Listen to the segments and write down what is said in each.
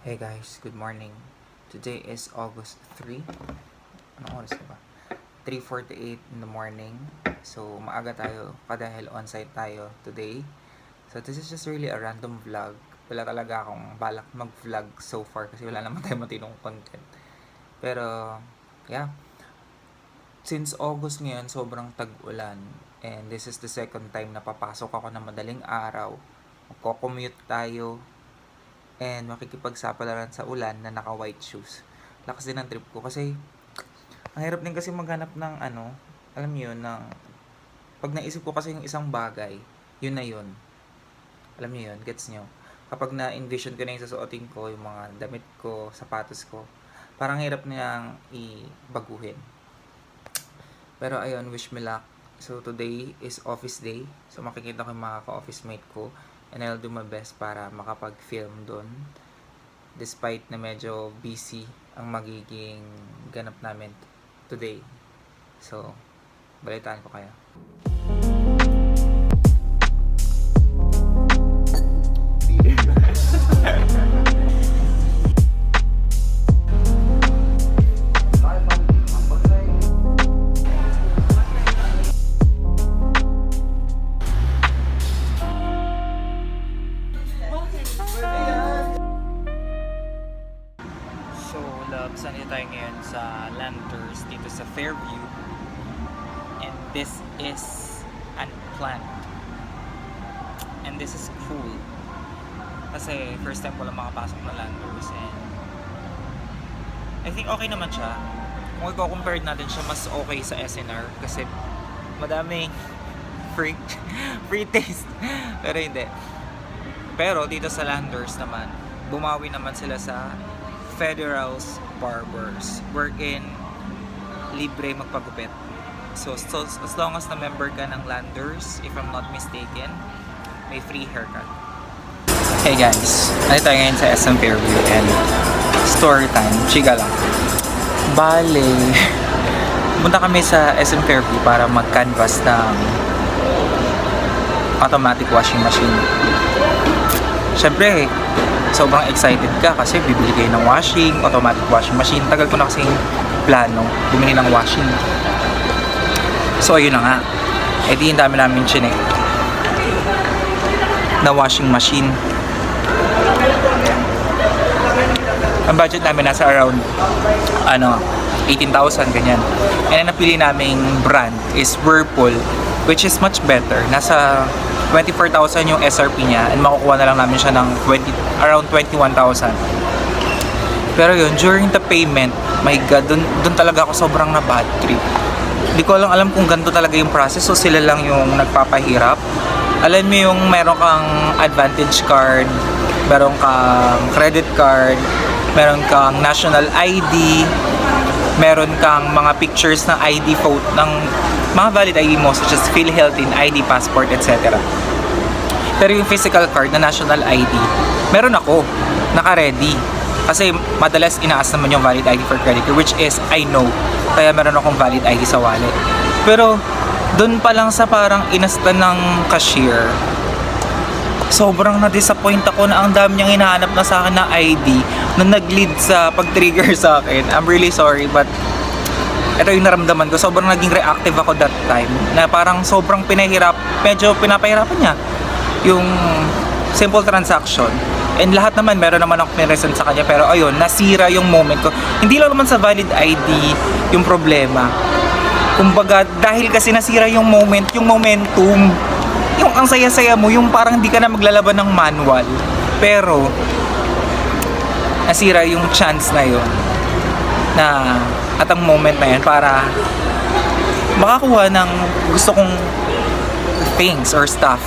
Hey guys, good morning. Today is August 3. Anong oras na ba? 3:48 in the morning. So, maaga tayo dahil on-site tayo today. So, this is just really a random vlog. Wala talaga akong balak mag-vlog so far kasi wala naman tayong matinong content. Pero, yeah. Since August ngayon, sobrang tag-ulan. And this is the second time na papasok ako ng madaling araw. Magko-commute tayo. And makikipagsapalaran sa ulan na naka-white shoes. Lakas din ang trip ko kasi ang hirap din kasi maghanap ng alam niyo yun, ng pag naisip ko kasi yung isang bagay, yun na yun. Alam niyo yun, gets niyo? Kapag na-envision ko na yung susuotin ko, yung mga damit ko, sapatos ko, parang hirap niyang ibaguhin. Pero ayun, wish me luck. So today is office day. So makikita ko yung mga ka-office mate ko. And I'll do my best para makapag-film doon. Despite na medyo busy ang magiging ganap namin today. So, balitaan ko kayo. Saan tayo ngayon sa Landers dito sa Fairview, and this is unplanned and this is cool kasi first time ko lang makapasok na Landers, and I think okay naman siya. Kung i-compare natin siya, mas okay sa SNR kasi madaming free taste pero hindi. Pero dito sa Landers naman, bumawi naman sila sa Federal's Barbers, wherein libre magpagupit. So as long as na member ka ng Landers, if I'm not mistaken, may free haircut. Hey guys, nandito tayo ngayon sa SM Fairview and story time, chiga lang. Bale, punta kami sa SM Fairview para mag-canvas ng automatic washing machine. Siyempre, sobrang excited ka kasi bibili kayo ng automatic washing machine. Tagal ko na kasing plano bumili ng washing. So ayun na nga, edi yung dami namin chinek na washing machine. Ang budget namin nasa around 18,000 ganyan. And ang napili naming brand is Whirlpool, which is much better. Nasa 24,000 yung SRP niya, and makukuha na lang namin siya ng around 21,000. Pero yun, during the payment, my god, dun talaga ako sobrang na bad trip. Hindi ko lang alam kung ganito talaga yung process, so sila lang yung nagpapahirap. Alam mo yung meron kang advantage card, meron kang credit card, meron kang national ID, meron kang mga pictures ng ID photo ng mga valid ID mo such as PhilHealth, ID, passport, etc. Pero yung physical card na national ID, meron ako, naka-ready. Kasi madalas inaas naman yung valid ID for credit card, which is I know. Kaya meron akong valid ID sa wallet. Pero doon pa lang sa parang inasta ng cashier, sobrang na-disappoint ako na ang dami niyang hinahanap na sa akin na ID na nag-lead sa pag-trigger sa akin. I'm really sorry, but ito yung naramdaman ko. Sobrang naging reactive ako that time. Na parang sobrang medyo pinapahirapan niya yung simple transaction. And lahat naman, meron naman ako pinresent sa kanya. Pero ayun, nasira yung moment ko. Hindi lang naman sa valid ID yung problema. Kumbaga, dahil kasi nasira yung moment, yung momentum, yung ang saya-saya mo, yung parang hindi ka na maglalaban ng manual. Pero nasira yung chance na yun na at ang moment na yun para makakuha ng gusto kong things or stuff,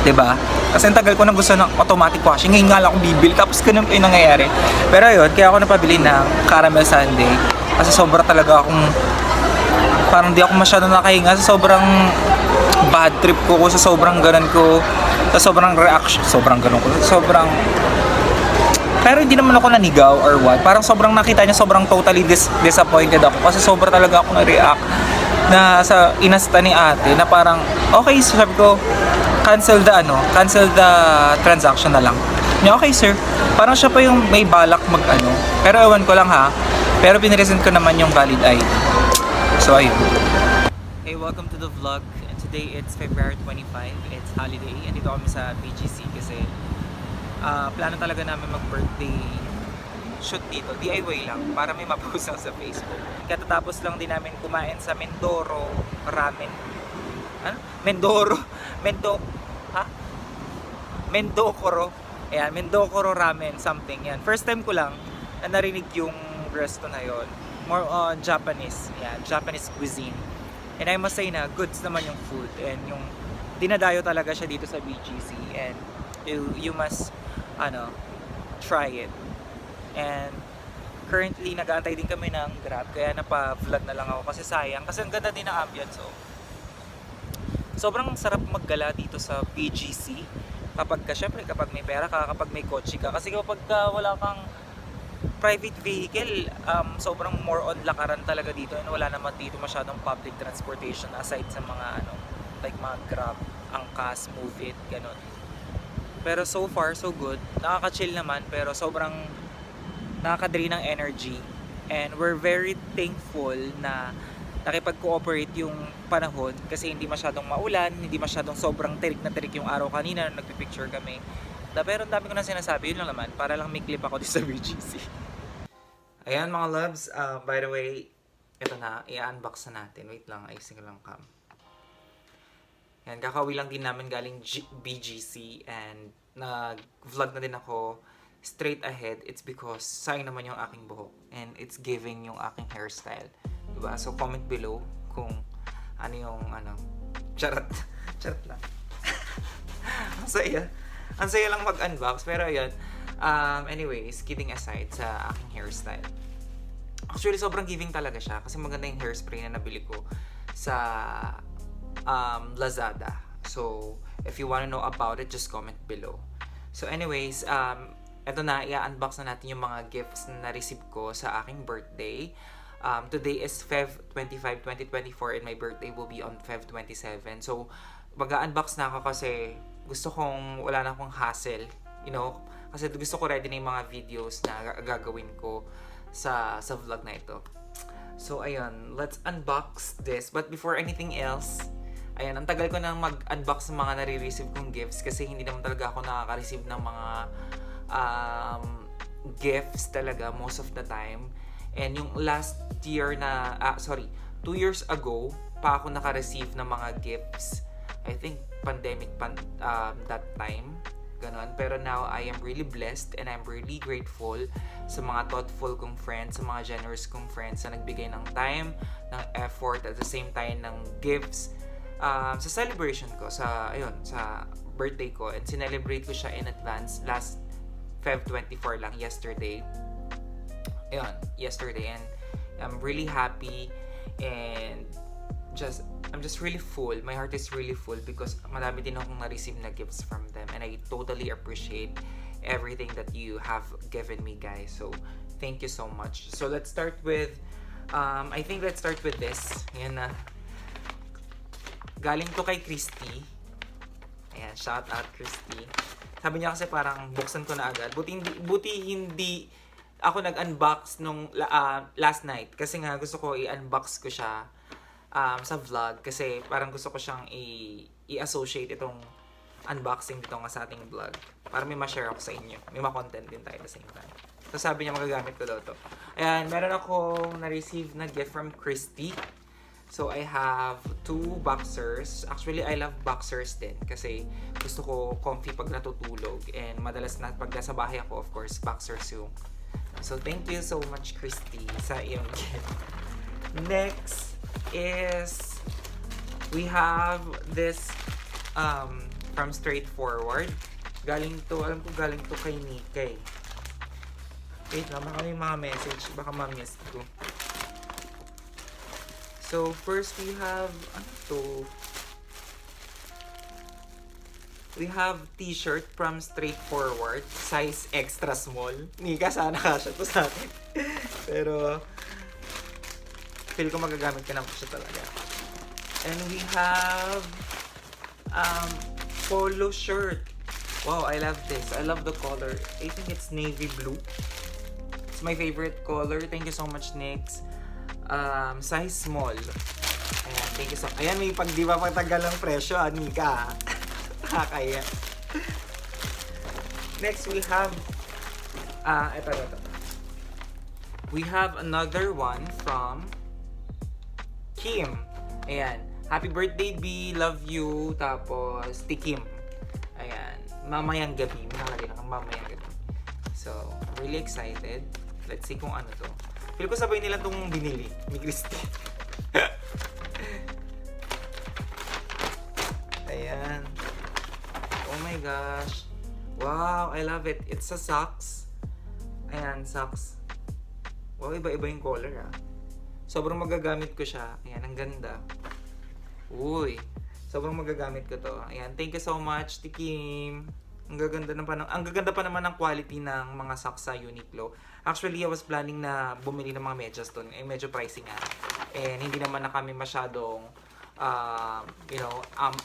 diba? Kasi ang tagal ko na gusto ng automatic washing, ngayon nga lang akong bibili, tapos ganun yung nangyayari. Pero yun, kaya ako napabili ng caramel sundae kasi sobra talaga akong parang di ako masyado nakahinga sa sobrang bad trip ko sa sobrang ganun ko, sa sobrang reaction, sobrang pero hindi naman ako nanigaw or what. Parang sobrang nakita niya, sobrang totally disappointed ako. Kasi sobra talaga ako na-react na sa inasta ni ate na parang, okay, so sabi ko, cancel the transaction na lang. Yeah, okay sir. Parang siya pa yung may balak mag-ano. Pero ewan ko lang ha. Pero pinresent ko naman yung valid ID. So ayun. Hey, welcome to the vlog. And today it's February 25. It's holiday. And dito kami sa BGC kasi plano talaga namin mag-birthday shoot dito. DIY lang para may ma-post lang sa Facebook. Katatapos lang din namin kumain sa Mendoro Ramen. Ano? Mendokoro. Ayan, Mendokoro Ramen something. Yan. First time ko lang na narinig yung resto na yon. More on Japanese. Yan, Japanese cuisine. And I must say na goods naman yung food and yung dinadayo talaga siya dito sa BGC and you must try it. And currently nag-aantay din kami ng Grab kaya napa-vlog na lang ako kasi sayang kasi ang ganda din ng ambience. So sobrang sarap maggala dito sa BGC syempre kapag may pera ka, kapag may kotse ka, kasi kapag wala kang private vehicle, sobrang more on lakaran talaga dito and wala naman dito masyadong public transportation aside sa mga like mga Grab, Angkas, Move It, ganun. Pero so far so good, nakaka-chill naman pero sobrang nakaka-drain ng energy and we're very thankful na nakipag-cooperate yung panahon kasi hindi masyadong maulan, hindi masyadong sobrang tirik na tirik yung araw kanina nung nagpipicture kami. Pero ang dami ko na sinasabi, yun lang naman, para lang may clip ako dito sa BGC. Ayan mga loves, by the way, ito na, i-unbox na natin. Wait lang, ayusin ko lang cam. Ayan, kakawi lang din namin galing BGC and nag-vlog na din ako straight ahead. It's because sayang naman yung aking buhok and it's giving yung aking hairstyle. Diba? So comment below kung ano yung charot lang. Ang saya lang mag-unbox pero ayun. Anyways, kidding aside sa aking hairstyle. Actually sobrang giving talaga siya kasi maganda yung hairspray na nabili ko sa Lazada. So if you wanna know about it, just comment below. So anyways, eto na, i-unbox na natin yung mga gifts na na-receive ko sa aking birthday. Today is Feb 25, 2024 and my birthday will be on Feb 27. So, mag-unbox na ako kasi gusto kong wala na akong hassle, kasi gusto ko ready na yung mga videos na gagawin ko sa vlog na ito. So, ayun, let's unbox this. But before anything else, ayun, ang tagal ko nang mag-unbox ng mga nare-receive kong gifts kasi hindi naman talaga ako nakaka-receive ng mga gifts talaga most of the time. And yung last year 2 years ago pa ako naka-receive ng mga gifts. I think pandemic that time. Ganon. Pero now I am really blessed and I'm really grateful sa mga thoughtful kong friends, sa mga generous kong friends na nagbigay ng time, ng effort at the same time ng gifts sa celebration ko, sa birthday ko. And sinelebrate ko siya in advance last Feb 24 lang, yesterday. Yesterday, and I'm really happy and I'm just really full. My heart is really full because madami din akong na-receive na gifts from them and I totally appreciate everything that you have given me, guys. So thank you so much. So let's start with let's start with this. Ayan na. Galing to kay Christy. Ayan, shout out Christy. Sabi niya kasi parang buksan ko na agad. Buti hindi ako nag-unbox nung last night kasi nga gusto ko i-unbox ko siya sa vlog kasi parang gusto ko siyang i-associate itong unboxing dito nga sa ating vlog para may ma-share ako sa inyo. May ma-content din tayo at the same time. So sabi niya magagamit ko daw to. Ayan, meron akong na-receive na gift from Christy. So I have 2 boxers. Actually, I love boxers din kasi gusto ko comfy pag natutulog and madalas na pag nasa bahay ako, of course, boxers yung. So thank you so much, Christy, sa iyong gift. Next is we have this from Straightforward. Alam ko galing to kay Nikay. Wait lang, baka may mga message, baka ma-miss ko. So first we have we have t-shirt from Straightforward, size extra small. Nika, sana kasya to sa akin. Pero feel ko magagamit ka na po siya talaga. And we have polo shirt. Wow, I love this. I love the color. I think it's navy blue. It's my favorite color. Thank you so much, NYX. Size small. Ayan, thank you so much. Ayan, may pag di ba patagal ang presyo, Anika. Kaya. Next, we have... ito. We have another one from Kim. Ayan. Happy birthday, B. Love you. Tapos, Kim. Ayan. Mamayang gabi. Nakalagay na kang mamayang gabi. So, really excited. Let's see kung ano to. Feel ko sabay nila itong binili ni Christy. Ayan. Oh my gosh. Wow, I love it. It's a socks. Ayan, socks. Wow, iba-iba yung color ah. Sobrang magagamit ko siya. Ayan, ang ganda. Uy. Sobrang magagamit ko to. Ayan, thank you so much, Kim. Ang gaganda pa naman ng quality ng mga socks sa Uniqlo. Actually, I was planning na bumili ng mga medyas doon. Eh, medyo pricey nga. And hindi naman na kami masyadong,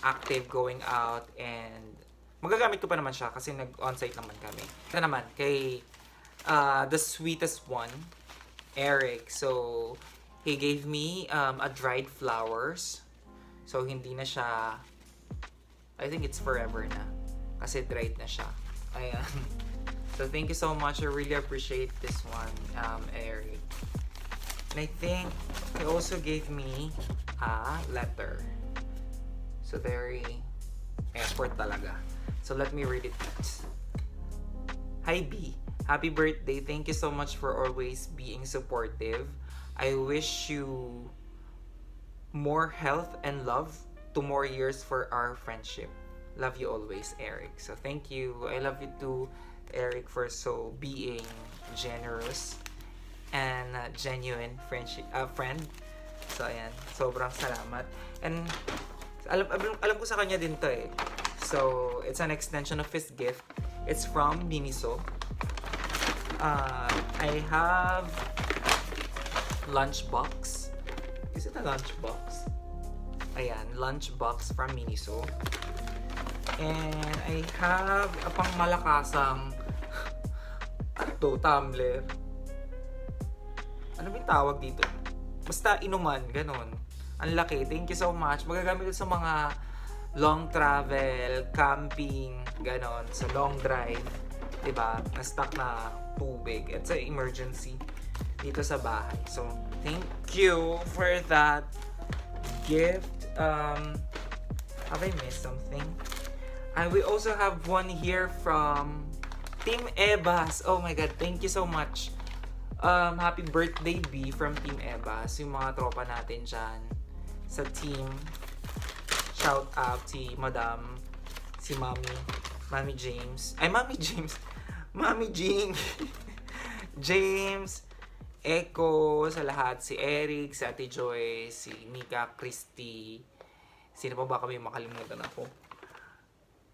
active going out. And magagamit ko pa naman siya kasi nag-onsite naman kami. Ito naman, kay the sweetest one, Eric. So, he gave me a dried flowers. So, hindi na siya, I think it's forever na. Kasi dried na siya. Ayan. So, thank you so much. I really appreciate this one, Eric. And I think he also gave me a letter. So, very effort talaga. So, let me read it. Hi, B. Happy birthday. Thank you so much for always being supportive. I wish you more health and love to more years for our friendship. Love you always, Eric. So thank you. I love you too, Eric, for being generous and genuine friend. So ayan, sobrang salamat. And alam ko sa kanya din to eh. So it's an extension of his gift. It's from Miniso. I have lunchbox. Is it a lunchbox? Ayan, lunchbox from Miniso. And I have a pang malakasang tumbler. Ano ba yung tawag dito? Basta inuman, ganun. Ang laki. Thank you so much. Magagamit ito sa mga long travel, camping, ganon. Sa long drive. Diba? Na-stuck na tubig. It's an emergency dito sa bahay. So, thank you for that gift. Have I missed something? And we also have one here from Team Ebas. Oh my God, thank you so much. Happy birthday, B, from Team Ebas. Yung mga tropa natin dyan sa team. Shout out si Madam, si Mami James. Ay, Mami James. Mami Jing. James, Echo, sa lahat. Si Eric, si Ate Joy, si Nika, Christy. Sino pa ba kami makalimutan ako?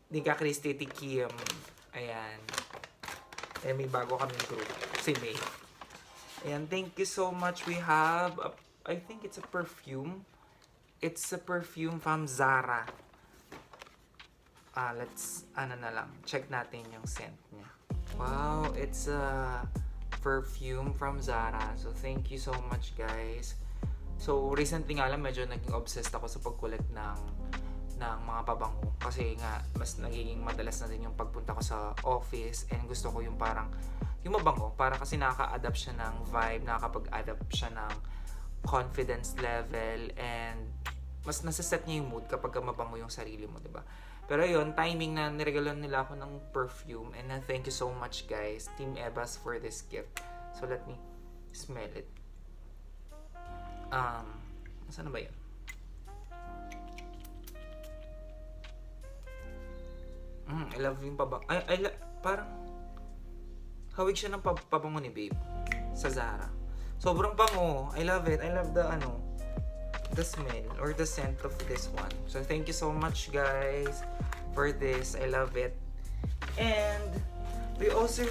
Nika, Christy, Kim. Ayan. Eh, may bago kaming group. Si May. Ayan, thank you so much. We have, I think it's a perfume. It's a perfume from Zara. Let's, na lang. Check natin yung scent niya. Wow, it's a perfume from Zara. So, thank you so much, guys. So, recently nga lang, medyo naging obsessed ako sa pag-collect ng mga pabango. Kasi nga, mas nagiging madalas na din yung pagpunta ko sa office. And gusto ko yung parang, yung mabango. Para kasi nakaka-adapt siya ng vibe, nakakapag-adapt siya ng confidence level. And mas nasa-set niya yung mood kapag mabango yung sarili mo, diba? Pero yun, timing na niregalan nila ako ng perfume. And thank you so much, guys, Team Ebas, for this gift. So, let me smell it. Saan na ba yun? I love yung pabango. Parang hawig siya ng pabango ni Babe sa Zara. Sobrang bango. I love it. I love the smell or the scent of this one. So thank you so much, guys, for this. I love it. And we also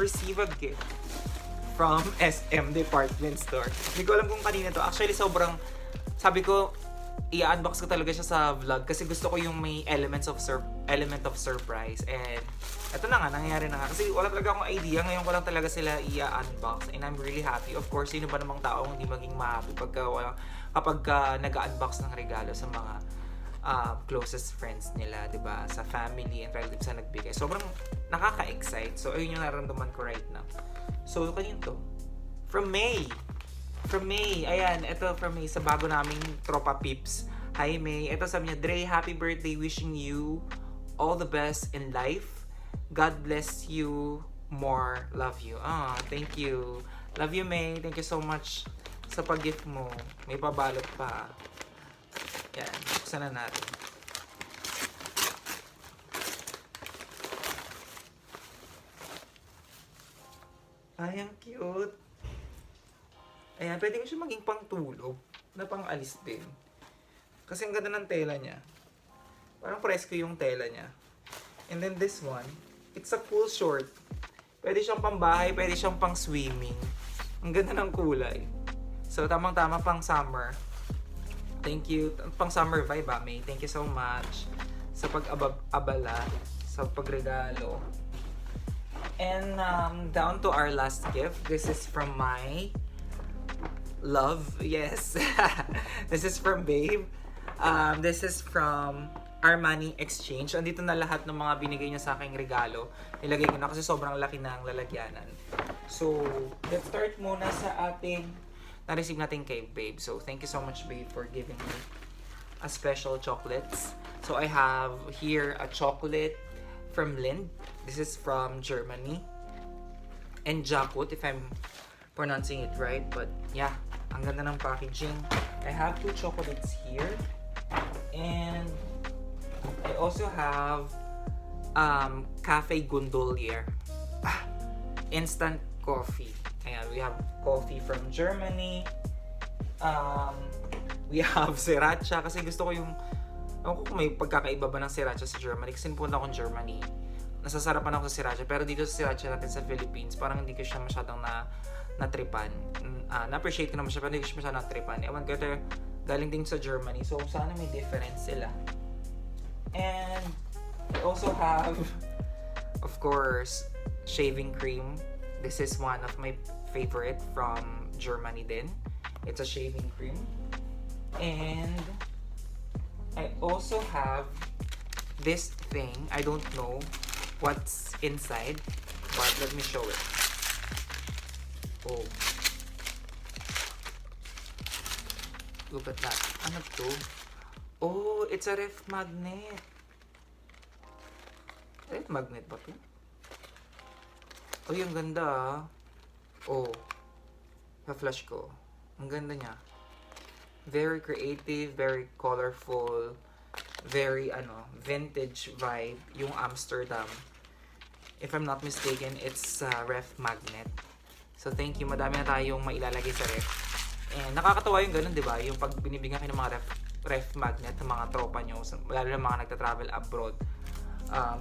receive a gift from SM Department Store. Hindi ko alam kung kanina to. Actually, sobrang, sabi ko, i-unbox ko talaga siya sa vlog kasi gusto ko yung may element of surprise. And eto na nga, nangyayari na nga. Kasi wala talaga akong idea. Ngayon ko lang talaga sila i-unbox. And I'm really happy. Of course, sino ba namang tao hindi maging ma-happy kapag nag-unbox ng regalo sa mga closest friends nila, 'di ba? Sa family and relatives na nagbigay. Sobrang nakaka-excite. So, ayun yung nararamdaman ko right now. So, kanino to? From May. Ayan, ito from May sa bago naming tropa peeps. Hi May. Ito sabi niya, Dre, happy birthday. Wishing you all the best in life. God bless you more. Love you. Thank you. Love you, May. Thank you so much sa pag-gift mo. May pabalot pa. Yan. Buksan na natin. Ay, ang cute. Ayan, pwede ko siya maging pangtulog na pang-alis din. Kasi ang ganda ng tela niya. Parang presko yung tela niya. And then this one, it's a cool short. Pwede siyang pambahay, pwede siyang pang swimming. Ang ganda ng kulay. So, tamang-tama pang summer. Thank you. Pang summer vibe, May. Thank you so much sa pag-abala, sa pagregalo. And down to our last gift. This is from my love. Yes. This is from Babe. This is from Armani Exchange. Andito na lahat ng mga binigay niya sa aking regalo. Nilagay ko na kasi sobrang laki ng lalagyanan. So, let's start muna sa ating na-receive natin kay Babe. So, thank you so much, Babe, for giving me a special chocolates. So, I have here a chocolate from Lind. This is from Germany. And Jakut, if I'm pronouncing it right. But, yeah, ang ganda ng packaging. I have 2 chocolates here. And I also have Cafe Gondolier. Instant coffee. Ayan, we have coffee from Germany. We have sriracha. Kasi gusto ko yung... Ako kung may pagkakaiba ba ng sriracha sa Germany. Kasi punta akong Germany. Nasasarapan ako sa sriracha. Pero dito sa sriracha natin sa Philippines, parang hindi ko siya masyadong na-tripan. Na-appreciate ko naman siya, pero hindi ko siya masyadong na-tripan. Ewan ko, ito galing din sa Germany. So, sana may difference sila. And I also have, of course, shaving cream. This is one of my favorite from Germany din. It's a shaving cream. And I also have this thing. I don't know what's inside, but let me show it. Oh. Look at that. Ano to? Oh, it's a ref magnet. Ref magnet ba to? Oh, yung ganda ah. Oh. Pa-flash ko. Ang ganda niya. Very creative, very colorful, very vintage vibe. Yung Amsterdam. If I'm not mistaken, it's ref magnet. So thank you. Madami na tayong mailalagay sa ref. And nakakatawa yung ganun, di ba? Yung pag binibigyan kayo ng mga ref magnet ng mga tropa nyo, lalo na mga nagta-travel abroad,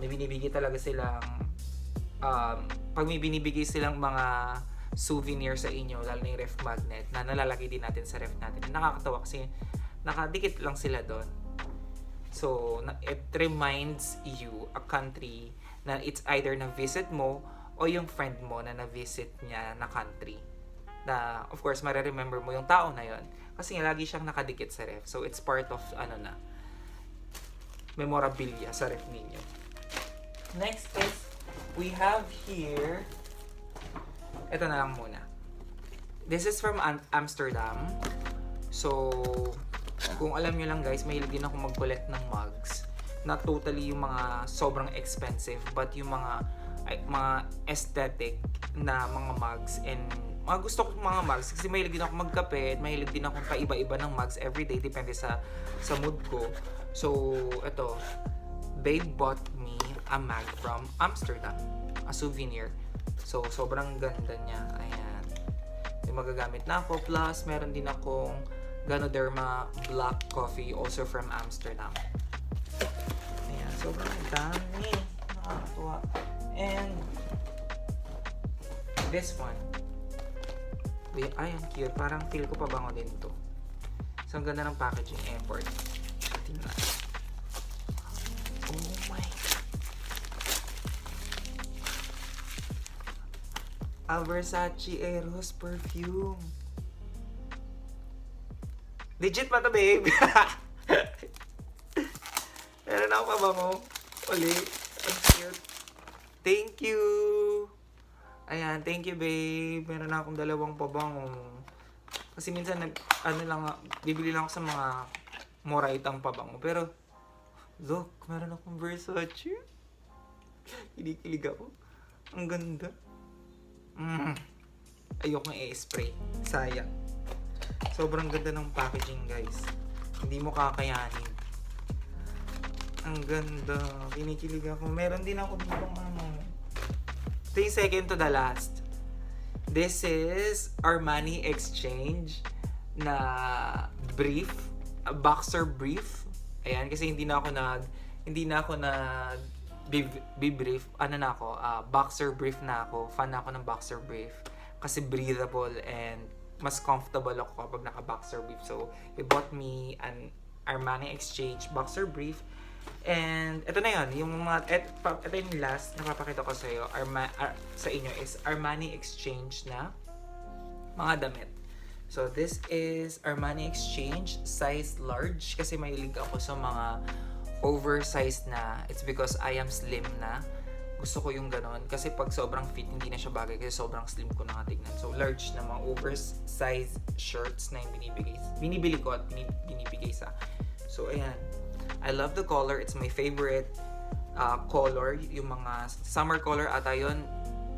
may binibigay talaga silang pag may binibigay silang mga souvenir sa inyo, lalo na yung ref magnet, na nalalagay din natin sa ref natin. Nakakatawa kasi nakadikit lang sila doon. So, it reminds you a country na it's either na-visit mo o yung friend mo na na-visit niya na country. Na, of course, mareremember mo yung tao na yon kasi nga lagi siyang nakadikit sa ref. So, it's part of, memorabilia sa ref ninyo. Next is, we have here, ito na lang muna. This is from Amsterdam. So, kung alam nyo lang guys, mahilig din ako mag-collect ng mugs. Not totally yung mga sobrang expensive, but yung mga aesthetic na mga mugs. And mga gusto ko mga mugs kasi mahilig din ako magkape at mahilig din ako paiba-iba ng mugs everyday. Depende sa mood ko. So, ito. Babe bought me a mug from Amsterdam. A souvenir. So, sobrang ganda niya. Ayan. Yung magagamit na ako. Plus, meron din akong Ganoderma black coffee also from Amsterdam. Ayan. Sobrang dami. Nakakatuwa. And this one. Ay, ang cute. Parang feel ko pabango din to. So, ang ganda ng packaging, effort. Tingnan. Oh my. A Versace Eros perfume. Legit ba to, babe? Meron ako pabango. Uli. Ang cute. Thank you. Ayan, thank you, babe. Meron na akong dalawang pabango. Kasi minsan, bibili lang ako sa mga moraitang pabango. Pero, look, meron akong Versace. Kinikilig ako. Ang ganda. Ayoko i-spray. Sayang. Sobrang ganda ng packaging, guys. Hindi mo kakayanin. Ang ganda. Kinikilig ako. Meron din ako dito Ito yung second to the last. This is Armani Exchange na brief. Boxer brief. Ayan, kasi hindi na ako brief. Boxer brief na ako. Fan na ako ng boxer brief. Kasi breathable and mas comfortable ako kapag naka-boxer brief. So, he bought me an Armani Exchange boxer brief. And ito na yun. Ito yung last na papakita ko sa inyo is Armani Exchange na mga damit. So, this is Armani Exchange size large. Kasi mahilig ako sa mga oversized na. It's because I am slim na. Gusto ko yung ganon. Kasi pag sobrang fit, hindi na siya bagay. Kasi sobrang slim ko na tignan. So, large na mga oversized shirts na yung binibili ko at binibigay sa. So, ayan. I love the color. It's my favorite color. Yung mga summer color ata yun.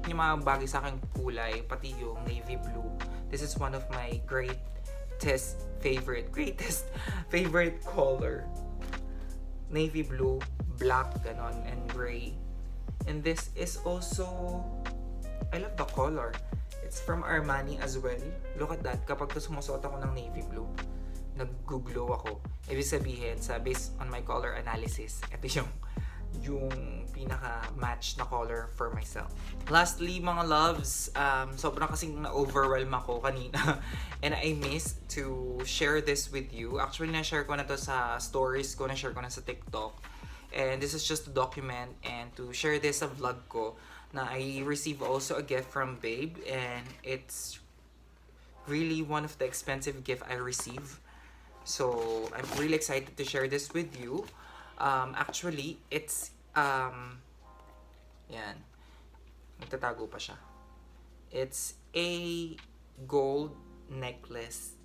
Yung mga bagay sa aking kulay. Pati yung navy blue. This is one of my greatest favorite color. Navy blue, black, ganon, and gray. And this is also, I love the color. It's from Armani as well. Look at that. Kapag sumusuot ako ng navy blue, nag-glow ako. Ibig sabihin, based on my color analysis, ito yung pinaka-match na color for myself. Lastly, mga loves, sobrang kasing na-overwhelm ako kanina. And I missed to share this with you. Actually, na-share ko na to sa stories ko, na-share ko na sa TikTok. And this is just to document and to share this sa vlog ko na I received also a gift from Babe. And it's really one of the expensive gift I received. So, I'm really excited to share this with you. Actually, it's, yan. Nagtatago pa siya. It's a gold necklace.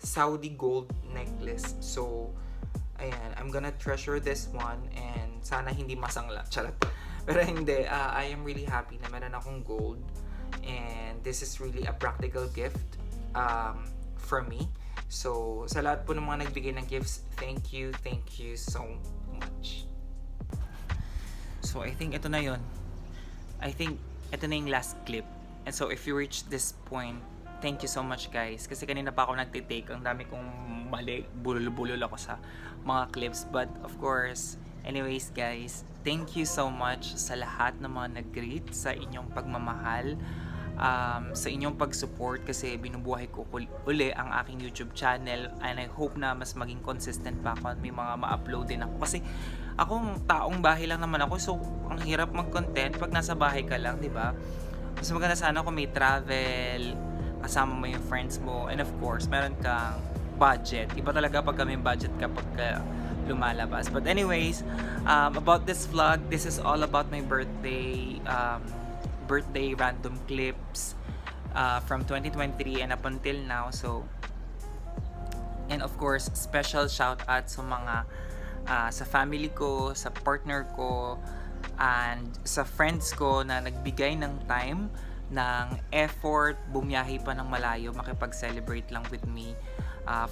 Saudi gold necklace. So, ayan. I'm gonna treasure this one and sana hindi masangla. Charot. Pero hindi. I am really happy na meron akong gold. And this is really a practical gift for me. So, sa lahat po ng mga nagbigay ng gifts, thank you so much. So, I think ito na yun. I think ito na yung last clip. And so, if you reach this point, thank you so much, guys. Kasi kanina pa ako nagtitake. Ang dami kong mali. Bulol-bulol ako sa mga clips. But, of course, anyways, guys, thank you so much sa lahat ng mga nag-greet, sa inyong pagmamahal, sa inyong pag-support kasi binubuhay ko uli ang aking YouTube channel and I hope na mas maging consistent pa ako at may mga ma-upload din ako kasi akong taong bahay lang naman ako, so ang hirap mag-content pag nasa bahay ka lang, di ba? Mas maganda sana kung may travel, kasama mo yung friends mo, and of course meron kang budget. Iba talaga pag may budget kapag lumalabas. But anyways, about this vlog, this is all about my birthday random clips from 2023 and up until now. So, and of course, special shout out sa mga sa family ko, sa partner ko, and sa friends ko na nagbigay ng time, ng effort, bumiyahe pa ng malayo, makipag-celebrate lang with me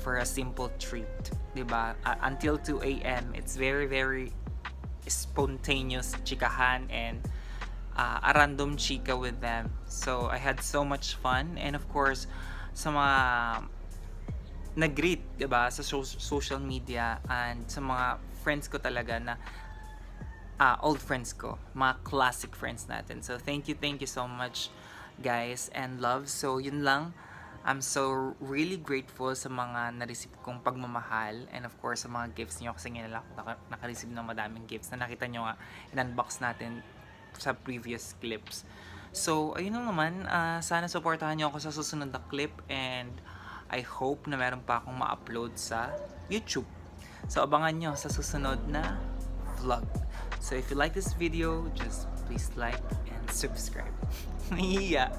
for a simple treat, diba? Until 2 a.m. It's very, very spontaneous chikahan and a random chika with them. So, I had so much fun. And of course, sa mga nag-greet, diba, sa social media and sa mga friends ko talaga na old friends ko, mga classic friends natin. So, thank you so much, guys, and love. So, yun lang. I'm so really grateful sa mga na-receive kong pagmamahal and of course sa mga gifts niyo kasi ngayon lang ako naka-receive ng madaming gifts na nakita nyo nga in-unbox natin sa previous clips. So, ayun lang naman. Sana supportahan niyo ako sa susunod na clip and I hope na meron pa akong ma-upload sa YouTube. So, abangan nyo sa susunod na vlog. So, if you like this video, just please like and subscribe. Nahihiya.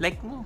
Like mo.